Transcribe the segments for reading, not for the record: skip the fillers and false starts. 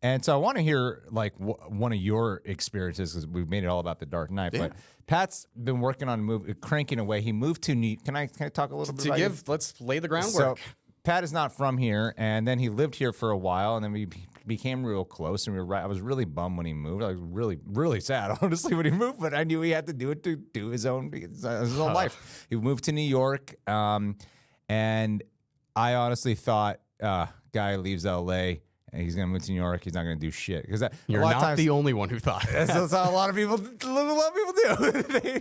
And so I want to hear like one of your experiences because we've made it all about The Dark Knight. Yeah. But Pat's been working on a movie, cranking away. He moved to New. Can I talk a little bit about Let's lay the groundwork. So Pat is not from here, and then he lived here for a while, and then we became real close. And I was really bummed when he moved. I was really, really sad, honestly, when he moved. But I knew he had to do it to do his own life. He moved to New York, and I honestly thought, guy leaves L.A. and he's gonna move to New York. He's not gonna do shit because You're not the only one who thought. That's how a lot of people do.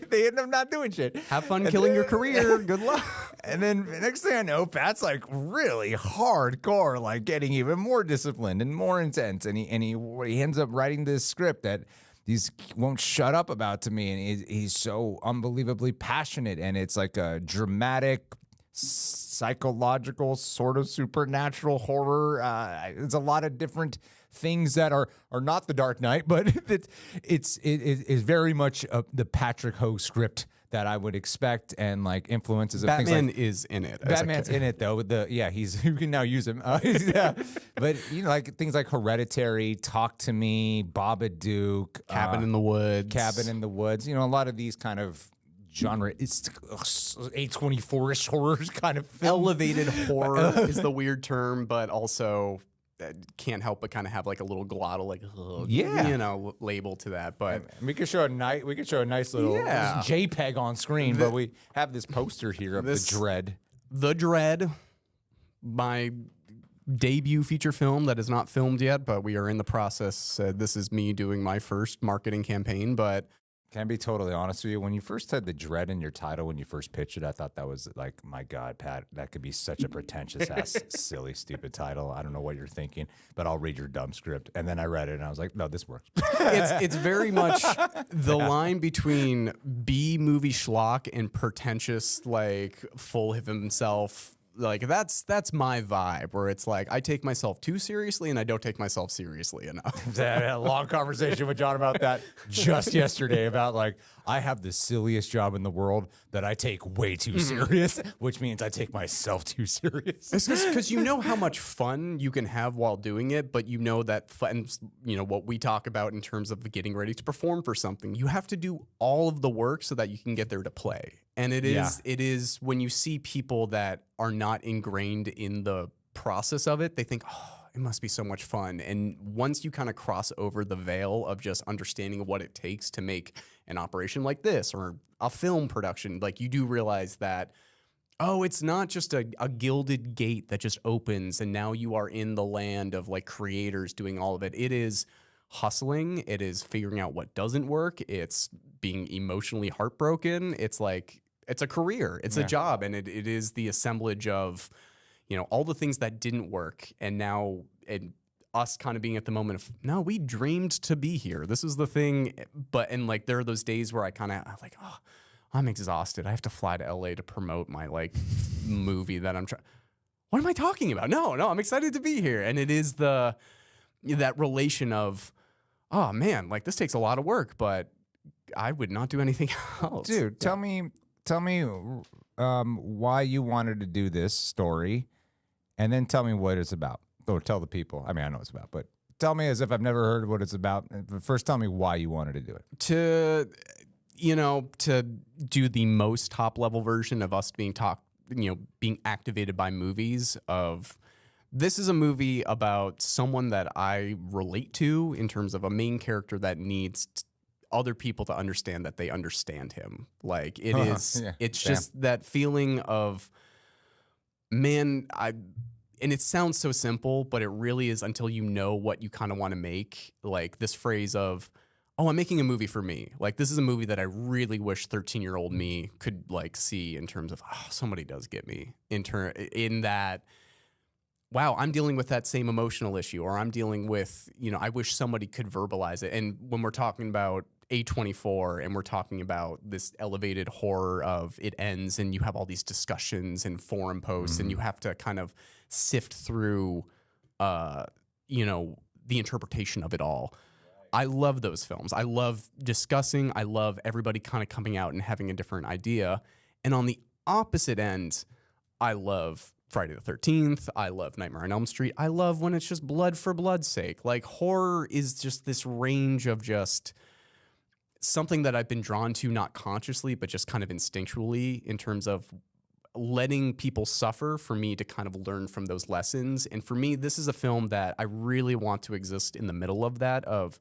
they end up not doing shit. Have fun killing your career. Good luck. And then the next thing I know, Pat's like really hardcore, like getting even more disciplined and more intense. And he ends up writing this script that he won't shut up about to me. And he's so unbelievably passionate. And it's like a dramatic, psychological, sort of supernatural horror. It's a lot of different things that are not The Dark Knight, but it is very much the Patrick Hogue script that I would expect, and like influences of Batman things like, is in it. Batman's in it though. With you can now use him. Yeah. But like things like Hereditary, Talk to Me, Babadook, Cabin in the Woods. A lot of these kind of genre. It's A24ish horror kind of film. Elevated horror is the weird term, but also can't help but kind of have like a little glottal label to that. But we could show a nice little JPEG on screen, but we have this poster here of The Dread, my debut feature film that is not filmed yet, but we are in the process. This is me doing my first marketing campaign, but can I be totally honest with you? When you first had The Dread in your title, when you first pitched it, I thought that was like, my God, Pat, that could be such a pretentious ass, silly, stupid title. I don't know what you're thinking, but I'll read your dumb script. And then I read it and I was like, no, this works. It's very much the line between B movie schlock and pretentious, like full of himself. Like that's my vibe, where it's like I take myself too seriously and I don't take myself seriously enough. I had a long conversation with John about that just yesterday about like I have the silliest job in the world that I take way too serious, which means I take myself too serious. It's because you know how much fun you can have while doing it, but you know that fun, what we talk about in terms of getting ready to perform for something, you have to do all of the work so that you can get there to play. And it is when you see people that are not ingrained in the process of it, they think, oh, it must be so much fun. And once you kind of cross over the veil of just understanding what it takes to make an operation like this or a film production, like you do realize that, oh, it's not just a gilded gate that just opens and now you are in the land of like creators doing all of it. It is hustling. It is figuring out what doesn't work. It's being emotionally heartbroken. It's like, it's a career. It's a job. And it is the assemblage of, all the things that didn't work. And now us kind of being at the moment of, no, we dreamed to be here. This is the thing. And like, there are those days where I'm like, oh, I'm exhausted. I have to fly to LA to promote my like movie that I'm trying. What am I talking about? No, I'm excited to be here. And it is that relation of, oh man, like this takes a lot of work, but I would not do anything else. Dude, tell me why you wanted to do this story, and then tell me what it's about. Or tell the people. I mean, I know what it's about, but tell me as if I've never heard what it's about. First, tell me why you wanted to do it. To do the most top level version of us being being activated by movies of. This is a movie about someone that I relate to in terms of a main character that needs other people to understand that they understand him. Like it's just that feeling of, man, and it sounds so simple, but it really is until you know what you kind of want to make. Like this phrase of, oh, I'm making a movie for me. Like this is a movie that I really wish 13-year-old me could like see in terms of, oh, somebody does get me in that. Wow, I'm dealing with that same emotional issue, or I'm dealing with, I wish somebody could verbalize it. And when we're talking about A24 and we're talking about this elevated horror of it ends and you have all these discussions and forum posts and you have to kind of sift through, the interpretation of it all. I love those films. I love discussing. I love everybody kind of coming out and having a different idea. And on the opposite end, I love Friday the 13th. I love Nightmare on Elm Street. I love when it's just blood for blood's sake. Like, horror is just this range of just something that I've been drawn to, not consciously, but just kind of instinctually, in terms of letting people suffer for me to kind of learn from those lessons. And for me, this is a film that I really want to exist in the middle of that. Of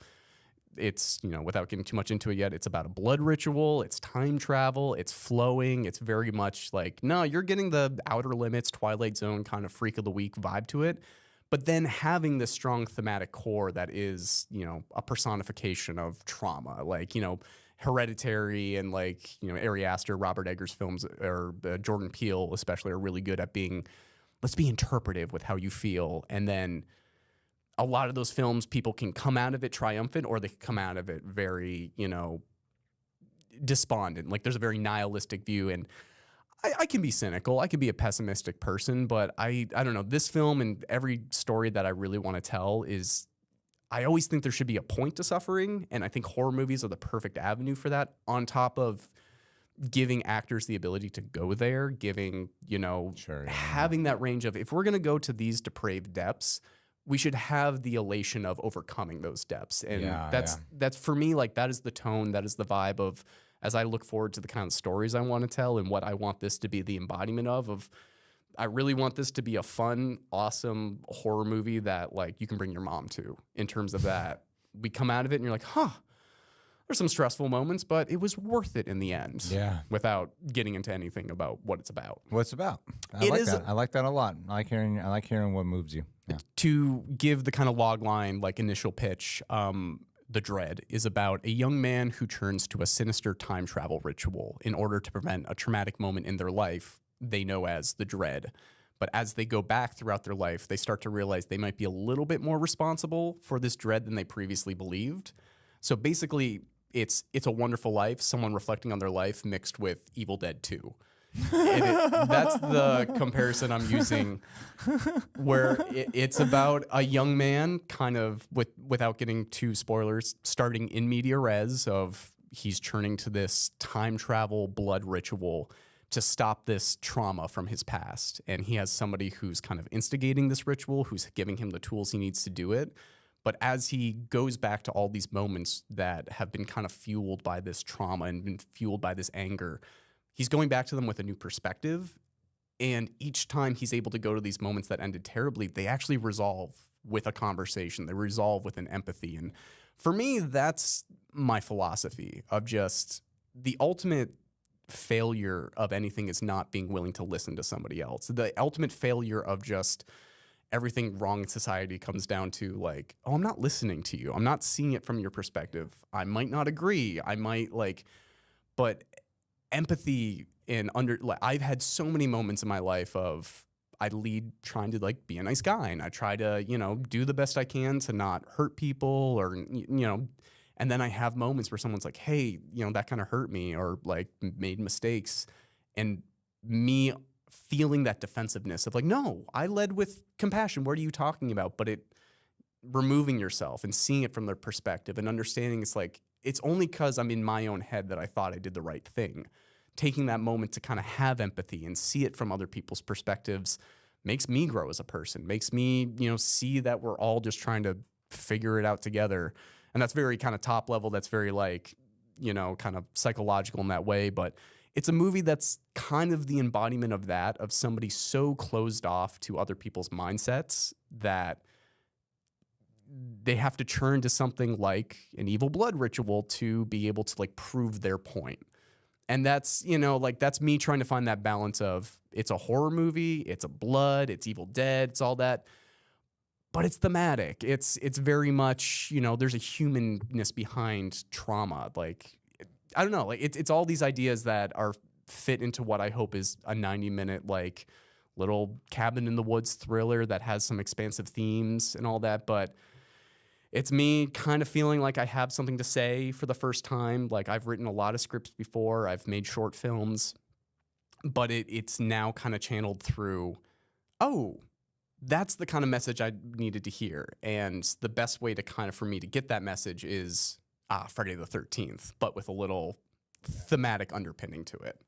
it's, you know, without getting too much into it yet, it's about a blood ritual, it's time travel, it's flowing, it's very much like, no, you're getting the Outer Limits, Twilight Zone kind of freak of the week vibe to it, but then having this strong thematic core that is, you know, a personification of trauma, like, you know, Hereditary and, like, you know, Ari Aster, Robert Eggers films, or Jordan Peele especially, are really good at being, let's be interpretive with how you feel. And then a lot of those films, people can come out of it triumphant, or they can come out of it very, you know, despondent. Like, there's a very nihilistic view, and I can be cynical. I can be a pessimistic person, but I don't know. This film and every story that I really want to tell is, I always think there should be a point to suffering, and I think horror movies are the perfect avenue for that, on top of giving actors the ability to go there, giving, you know, having that range of, if we're going to go to these depraved depths, we should have the elation of overcoming those depths. And that's for me, like, that is the tone, that is the vibe of, as I look forward to the kind of stories I want to tell and what I want this to be the embodiment of I really want this to be a fun, awesome horror movie that, like, you can bring your mom to, in terms of that. We come out of it and you're like, huh, there's some stressful moments, but it was worth it in the end. Yeah. Without getting into anything about what it's about. What it's about. I like that. I like that a lot. I like hearing what moves you. Yeah. To give the kind of log line, like, initial pitch, The Dread is about a young man who turns to a sinister time travel ritual in order to prevent a traumatic moment in their life they know as the dread. But as they go back throughout their life, they start to realize they might be a little bit more responsible for this dread than they previously believed. So basically, it's A Wonderful Life, someone reflecting on their life mixed with Evil Dead 2. That's the comparison I'm using, where it's about a young man, kind of, without getting too spoilers, starting in media res of, he's turning to this time travel blood ritual to stop this trauma from his past. And he has somebody who's kind of instigating this ritual, who's giving him the tools he needs to do it. But as he goes back to all these moments that have been kind of fueled by this trauma and been fueled by this anger, he's going back to them with a new perspective. And each time he's able to go to these moments that ended terribly, they actually resolve with a conversation. They resolve with an empathy. And for me, that's my philosophy of just the ultimate failure of anything is not being willing to listen to somebody else. The ultimate failure of just everything wrong in society comes down to, like, oh, I'm not listening to you. I'm not seeing it from your perspective. I might not agree. I might, like, but empathy like, I've had so many moments in my life of, I lead trying to, like, be a nice guy, and I try to, you know, do the best I can to not hurt people, or, you know, and then I have moments where someone's like, hey, you know, that kind of hurt me, or, like, made mistakes, and me feeling that defensiveness of, like, no, I led with compassion. What are you talking about? But removing yourself and seeing it from their perspective and understanding it's like, it's only because I'm in my own head that I thought I did the right thing. Taking that moment to kind of have empathy and see it from other people's perspectives makes me grow as a person, makes me, you know, see that we're all just trying to figure it out together. And that's very kind of top level. That's very, like, you know, kind of psychological in that way. But it's a movie that's kind of the embodiment of that, of somebody so closed off to other people's mindsets that they have to turn to something like an evil blood ritual to be able to, like, prove their point. And that's, you know, like, that's me trying to find that balance of, it's a horror movie, it's a blood, it's Evil Dead, it's all that, but it's thematic. It's very much, you know, there's a humanness behind trauma. Like, I don't know, like, it's all these ideas that are fit into what I hope is a 90-minute, like, little cabin in the woods thriller that has some expansive themes and all that. But it's me kind of feeling like I have something to say for the first time. Like, I've written a lot of scripts before, I've made short films, but it's now kind of channeled through, oh, that's the kind of message I needed to hear. And the best way to kind of, for me to get that message is Friday the 13th, but with a little thematic underpinning to it.